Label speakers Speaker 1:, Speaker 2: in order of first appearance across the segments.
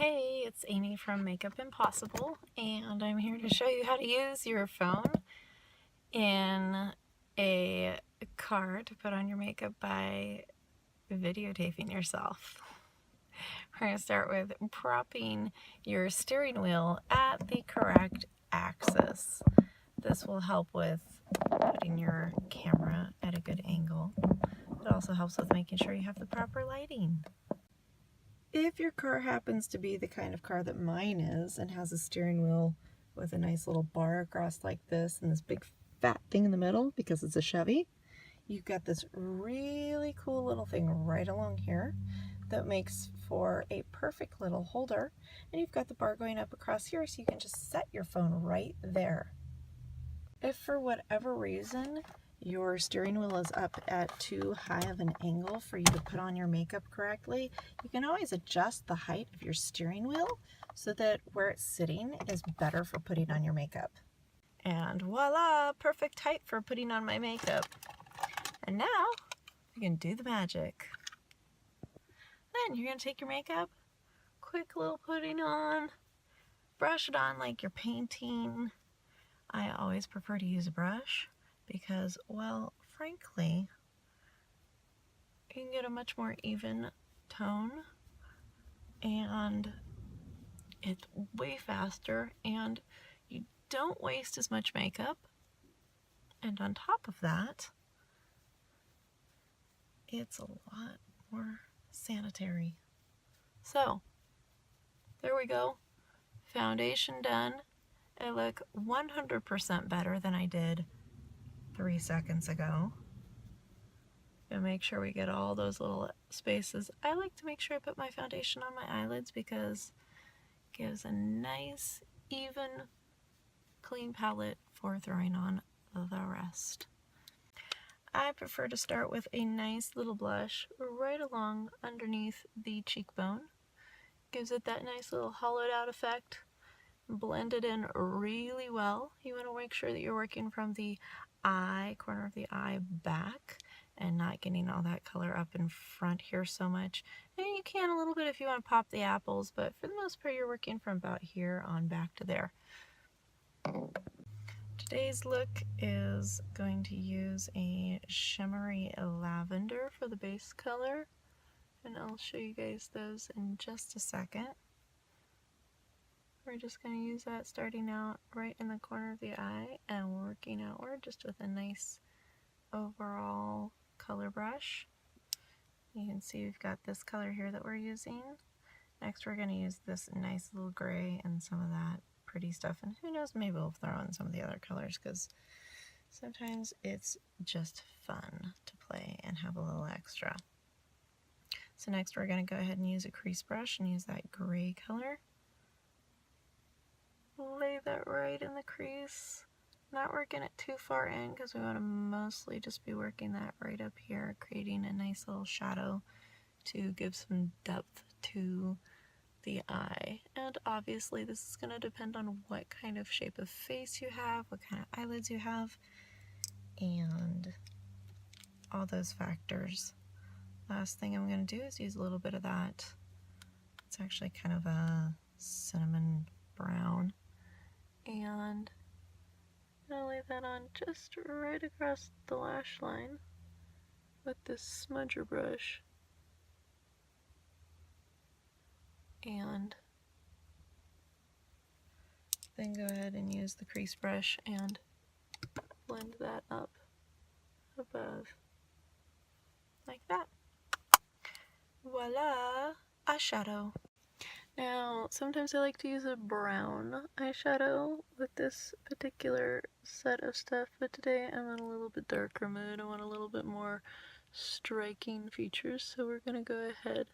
Speaker 1: Hey, it's Amy from Makeup Impossible, and I'm here to show you how to use your phone in a car to put on your makeup by videotaping yourself. We're going to start with propping your steering wheel at the correct axis. This will help with putting your camera at a good angle. It also helps with making sure you have the proper lighting. If your car happens to be the kind of car that mine is and has a steering wheel with a nice little bar across like this and this big fat thing in the middle because it's a Chevy, you've got this really cool little thing right along here that makes for a perfect little holder, and you've got the bar going up across here so you can just set your phone right there. If for whatever reason your steering wheel is up at too high of an angle for you to put on your makeup correctly, you can always adjust the height of your steering wheel so that where it's sitting is better for putting on your makeup. And voila, perfect height for putting on my makeup. And now we can do the magic. Then you're going to take your makeup, quick little putting on, brush it on like you're painting. I always prefer to use a brush because, well, frankly, you can get a much more even tone and it's way faster and you don't waste as much makeup. And on top of that, it's a lot more sanitary. So, there we go. Foundation done. I look 100% better than I did 3 seconds ago. And make sure we get all those little spaces. I like to make sure I put my foundation on my eyelids because it gives a nice, even, clean palette for throwing on the rest. I prefer to start with a nice little blush right along underneath the cheekbone. Gives it that nice little hollowed out effect. Blend it in really well. You want to make sure that you're working from the eye, corner of the eye back, and not getting all that color up in front here so much. And you can a little bit if you want to pop the apples, but for the most part you're working from about here on back to there. Today's look is going to use a shimmery lavender for the base color, and I'll show you guys those in just a second. We're just going to use that starting out right in the corner of the eye and working outward just with a nice overall color brush. You can see we've got this color here that we're using. Next we're going to use this nice little gray and some of that pretty stuff, and who knows, maybe we'll throw in some of the other colors because sometimes it's just fun to play and have a little extra. So next we're going to go ahead and use a crease brush and use that gray color. Lay that right in the crease, not working it too far in because we want to mostly just be working that right up here, creating a nice little shadow to give some depth to the eye. And obviously this is going to depend on what kind of shape of face you have, what kind of eyelids you have, and all those factors. Last thing I'm going to do is use a little bit of that. It's actually kind of a cinnamon brown. And I'll lay that on just right across the lash line with this smudger brush. And then go ahead and use the crease brush and blend that up above. Like that. Voila! Eyeshadow. Now, sometimes I like to use a brown eyeshadow with this particular set of stuff, but today I'm in a little bit darker mood. I want a little bit more striking features, so we're going to go ahead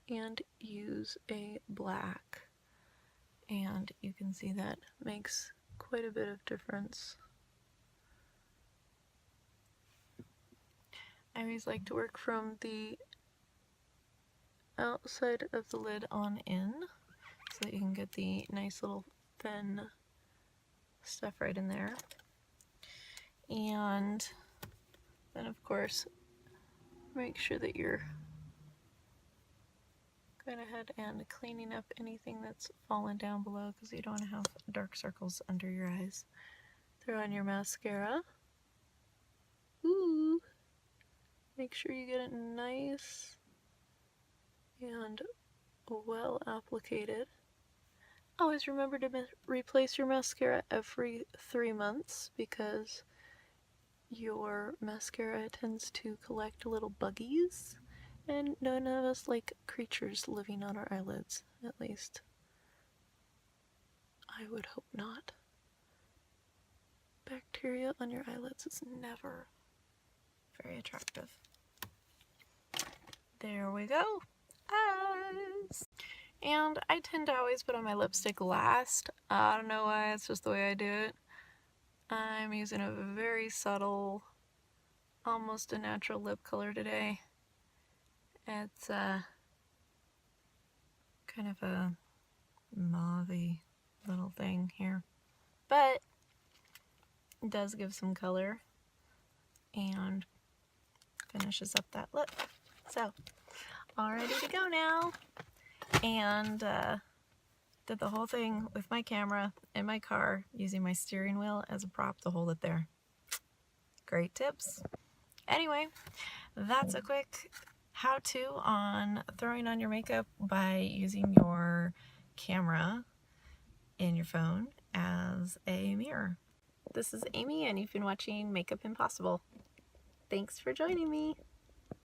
Speaker 1: and use a black. And you can see that makes quite a bit of difference. I always like to work from the outside of the lid on in so that you can get the nice little thin stuff right in there. And then of course make sure that you're going ahead and cleaning up anything that's fallen down below because you don't want to have dark circles under your eyes. Throw on your mascara. Ooh! Make sure you get it nice and well applicated. Always remember to replace your mascara every 3 months because your mascara tends to collect little buggies, and none of us like creatures living on our eyelids, at least. I would hope not. Bacteria on your eyelids is never very attractive. There we go. Eyes! And I tend to always put on my lipstick last. I don't know why, it's just the way I do it. I'm using a very subtle, almost a natural lip color today. It's kind of a mauve-y little thing here. But it does give some color and finishes up that lip. So, all ready to go now. And did the whole thing with my camera in my car using my steering wheel as a prop to hold it there. Great tips. Anyway, that's a quick how-to on throwing on your makeup by using your camera in your phone as a mirror. This is Amy, and you've been watching Makeup Impossible. Thanks for joining me.